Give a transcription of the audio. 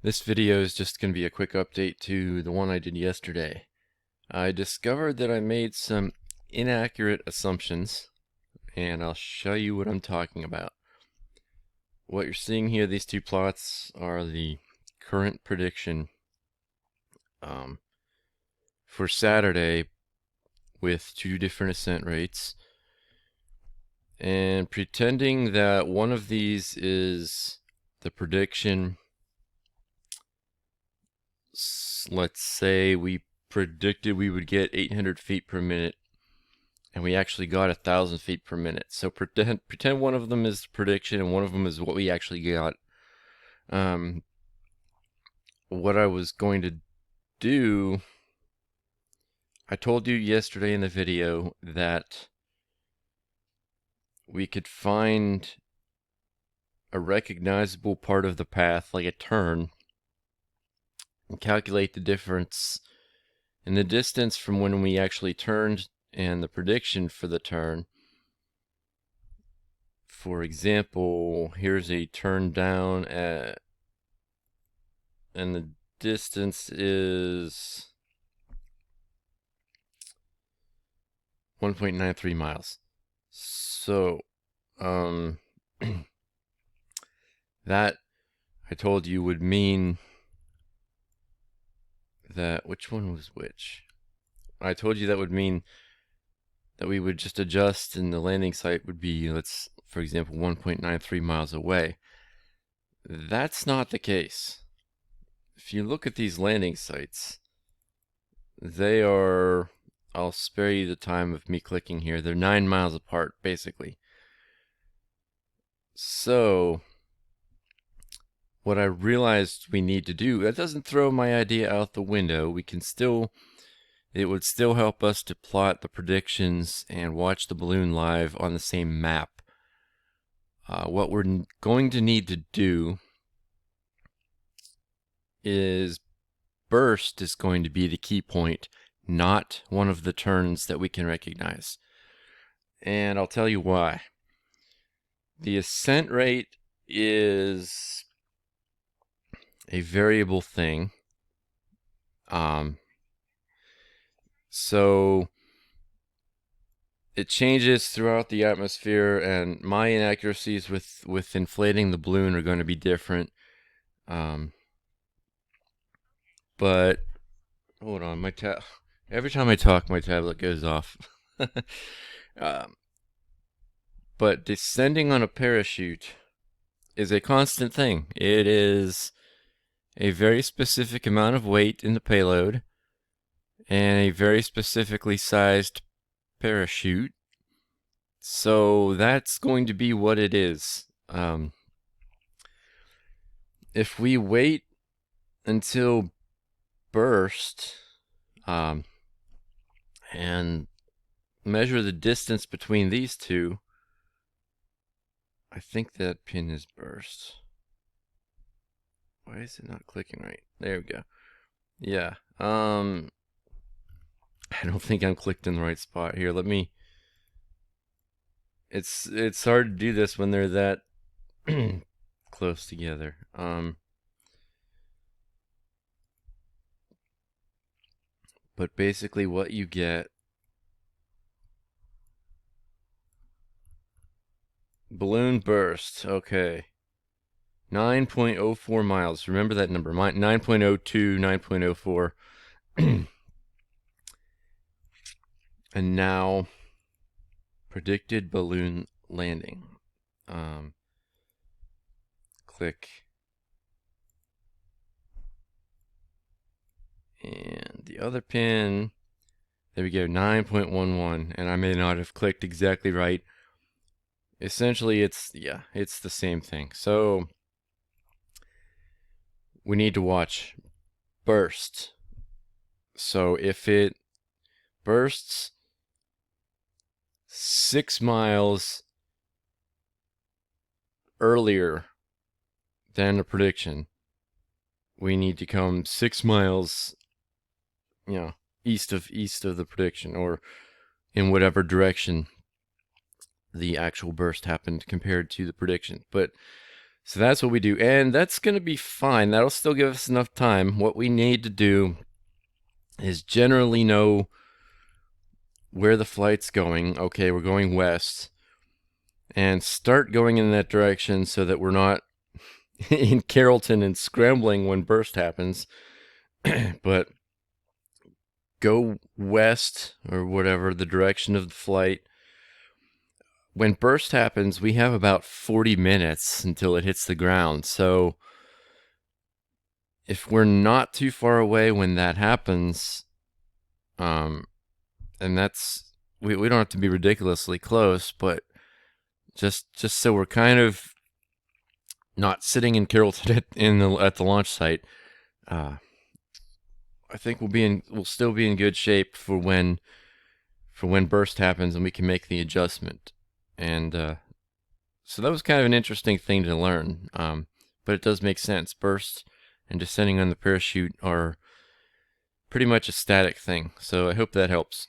This video is just going to be a quick update to the one I did yesterday. I discovered that I made some inaccurate assumptions, and I'll show you what I'm talking about. What you're seeing here, these two plots, are the current prediction for Saturday with two different ascent rates. And pretending that one of these is the prediction, let's say we predicted we would get 800 feet per minute, and we actually got 1,000 feet per minute. So pretend one of them is prediction and one of them is what we actually got. What I was going to do, I told you yesterday in the video that we could find a recognizable part of the path, like a turn, and calculate the difference in the distance from when we actually turned and the prediction for the turn. For example, here's a turn down and the distance is 1.93 miles. So, that I told you would mean that, which one was which? I told you that would mean that we would just adjust and the landing site would be, for example, 1.93 miles away. That's not the case. If you look at these landing sites, they are, I'll spare you the time of me clicking here, they're 9 miles apart, basically. So, what I realized we need to do, that doesn't throw my idea out the window. We can still, it would still help us to plot the predictions and watch the balloon live on the same map. What we're going to need to do is burst is going to be the key point, not one of the turns that we can recognize. And I'll tell you why. The ascent rate is a variable thing. So it changes throughout the atmosphere, and my inaccuracies with inflating the balloon are going to be different. But hold on, every time I talk, my tablet goes off. But descending on a parachute is a constant thing. It is a very specific amount of weight in the payload and a very specifically sized parachute. So that's going to be what it is. If we wait until burst and measure the distance between these two, I think that pin is burst. Why is it not clicking right? There we go. Yeah. I don't think I'm clicked in the right spot here. Let me. It's hard to do this when they're that close together. But basically, what you get. Balloon burst. Okay. 9.04 miles. Remember that number. 9.02, 9.04. And now, predicted balloon landing. Click. And the other pin. There we go. 9.11. And I may not have clicked exactly right. Essentially, it's the same thing. So we need to watch burst. So if it bursts 6 miles earlier than the prediction, we need to come 6 miles, east of the prediction, or in whatever direction the actual burst happened compared to the prediction. But So that's what we do, and that's going to be fine. That'll still give us enough time. What we need to do is generally know where the flight's going. Okay, we're going west, and start going in that direction so that we're not in Carrollton and scrambling when burst happens. But go west or whatever the direction of the flight. When burst happens, we have about 40 minutes until it hits the ground. So if we're not too far away when that happens, and that's we don't have to be ridiculously close, but just so we're kind of not sitting in Carrollton at the launch site, I think we'll still be in good shape for when burst happens and we can make the adjustment. And so that was kind of an interesting thing to learn, but it does make sense. Burst and descending on the parachute are pretty much a static thing, so I hope that helps.